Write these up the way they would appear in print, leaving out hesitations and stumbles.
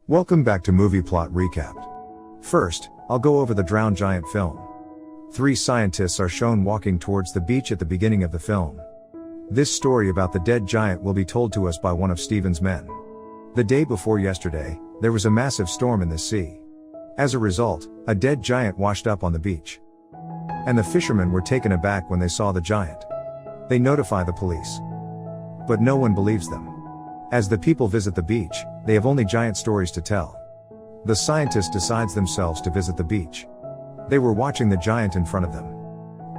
Welcome back to Movie Plot Recapped. First, I'll go over the drowned giant film. 3 scientists are shown walking towards the beach at the beginning of the film. This story about the dead giant will be told to us by one of Steven's men. The day before yesterday, there was a massive storm in the sea. As a result, a dead giant washed up on the beach. And the fishermen were taken aback when they saw the giant. They notify the police. But no one believes them. As the people visit the beach, they have only giant stories to tell. The scientist decides themselves to visit the beach. They were watching the giant in front of them.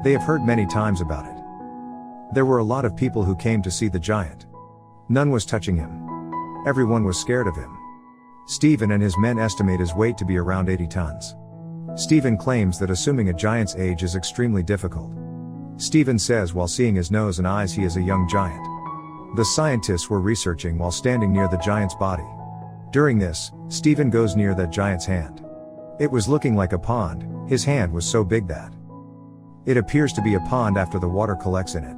They have heard many times about it. There were a lot of people who came to see the giant. None was touching him. Everyone was scared of him. Steven and his men estimate his weight to be around 80 tons. Steven claims that assuming a giant's age is extremely difficult. Steven says while seeing his nose and eyes he is a young giant. The scientists were researching while standing near the giant's body. During this, Steven goes near that giant's hand. It was looking like a pond. His hand was so big that it appears to be a pond after the water collects in it.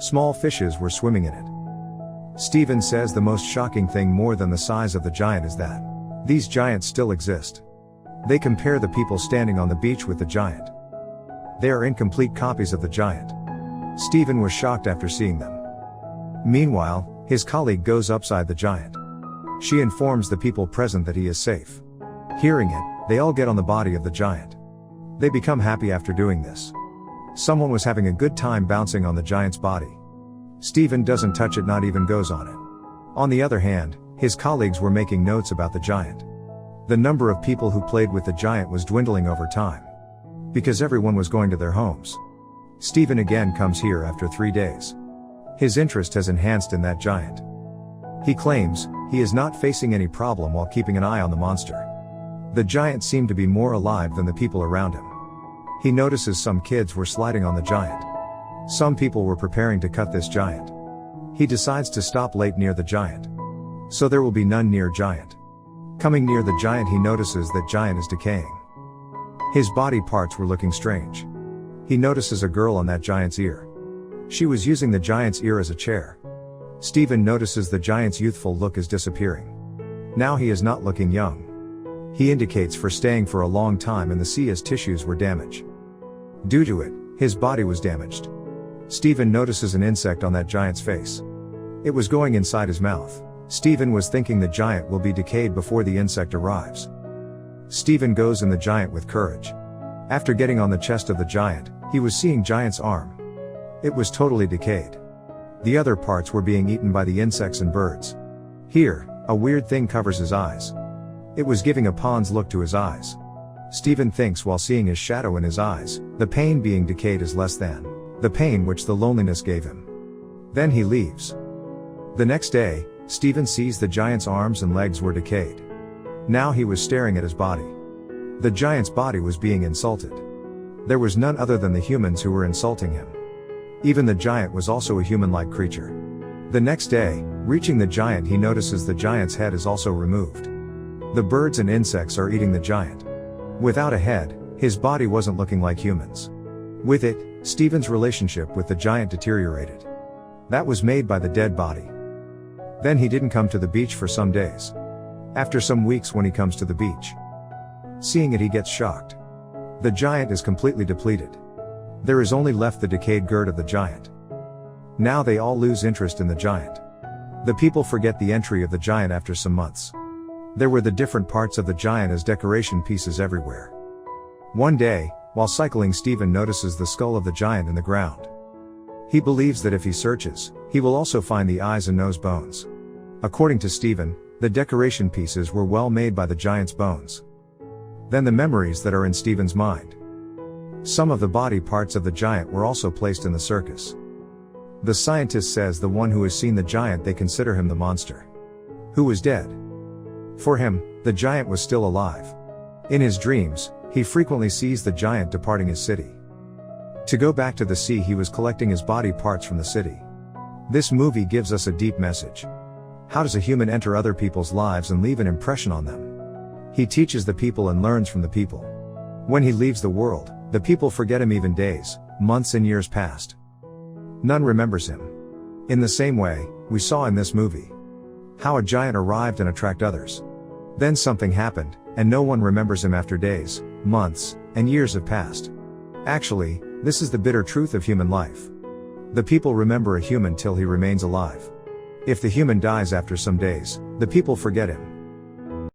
Small fishes were swimming in it. Steven says the most shocking thing more than the size of the giant is that these giants still exist. They compare the people standing on the beach with the giant. They are incomplete copies of the giant. Steven was shocked after seeing them. Meanwhile, his colleague goes upside the giant. She informs the people present that he is safe. Hearing it, they all get on the body of the giant. They become happy after doing this. Someone was having a good time bouncing on the giant's body. Steven doesn't touch it, not even goes on it. On the other hand, his colleagues were making notes about the giant. The number of people who played with the giant was dwindling over time. Because everyone was going to their homes. Steven again comes here after 3 days. His interest has enhanced in that giant. He claims he is not facing any problem while keeping an eye on the monster. The giant seemed to be more alive than the people around him. He notices some kids were sliding on the giant. Some people were preparing to cut this giant. He decides to stop late near the giant. So there will be none near giant. Coming near the giant, he notices that giant is decaying. His body parts were looking strange. He notices a girl on that giant's ear. She was using the giant's ear as a chair. Steven notices the giant's youthful look is disappearing. Now he is not looking young. He indicates for staying for a long time in the sea as tissues were damaged. Due to it, his body was damaged. Steven notices an insect on that giant's face. It was going inside his mouth. Steven was thinking the giant will be decayed before the insect arrives. Steven goes in the giant with courage. After getting on the chest of the giant, he was seeing giant's arm. It was totally decayed. The other parts were being eaten by the insects and birds. Here, a weird thing covers his eyes. It was giving a pond's look to his eyes. Steven thinks while seeing his shadow in his eyes, the pain being decayed is less than the pain which the loneliness gave him. Then he leaves. The next day, Steven sees the giant's arms and legs were decayed. Now he was staring at his body. The giant's body was being insulted. There was none other than the humans who were insulting him. Even the giant was also a human-like creature. The next day, reaching the giant, he notices the giant's head is also removed. The birds and insects are eating the giant. Without a head, his body wasn't looking like humans. With it, Steven's relationship with the giant deteriorated. That was made by the dead body. Then he didn't come to the beach for some days. After some weeks, when he comes to the beach, seeing it, he gets shocked. The giant is completely depleted. There is only left the decayed gird of the giant. Now they all lose interest in the giant. The people forget the entry of the giant after some months. There were the different parts of the giant as decoration pieces everywhere. One day, while cycling, Steven notices the skull of the giant in the ground. He believes that if he searches, he will also find the eyes and nose bones. According to Steven, the decoration pieces were well made by the giant's bones. Then the memories that are in Steven's mind. Some of the body parts of the giant were also placed in the circus. The scientist says the one who has seen the giant, they consider him the monster, who was dead. For him, the giant was still alive. In his dreams, he frequently sees the giant departing his city. To go back to the sea, he was collecting his body parts from the city. This movie gives us a deep message. How does a human enter other people's lives and leave an impression on them? He teaches the people and learns from the people. When he leaves the world, the people forget him. Even days, months and years passed. None remembers him. In the same way, we saw in this movie how a giant arrived and attract others. Then something happened, and no one remembers him after days, months, and years have passed. Actually, this is the bitter truth of human life. The people remember a human till he remains alive. If the human dies after some days, the people forget him.